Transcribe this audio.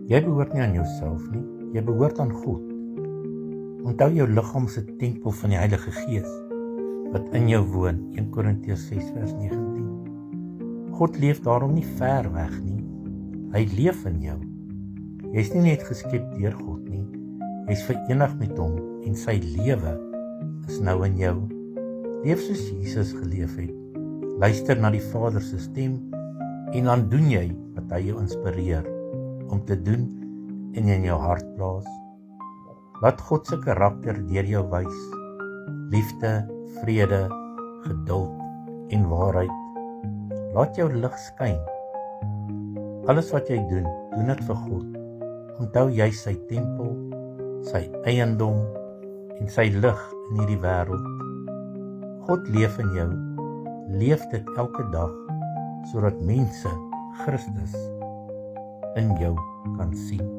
Jy behoort nie aan jouself nie, jy behoort aan God. Onthou jou liggaam is 'n tempel van die Heilige Gees, wat in jou woon, 1 Korintiërs 6 vers 19. God leef daarom nie ver weg nie, hy leef in jou. Jy is nie net geskep deur God nie, jy is verenig met hom en sy lewe is nou in jou. Leef soos Jesus geleef het, luister na die Vader se stem en dan doen jy wat hy jou inspireer om te doen en in jou hart plaas. Laat God se karakter deur jou wys. Liefde, vrede, geduld en waarheid. Laat jou lig skyn. Alles wat jy doen, doen dit vir God. Onthou jy sy tempel, sy eiendom en sy lig in hierdie wêreld. God leef in jou. Leef dit elke dag sodat mense Christus in jou kan sien.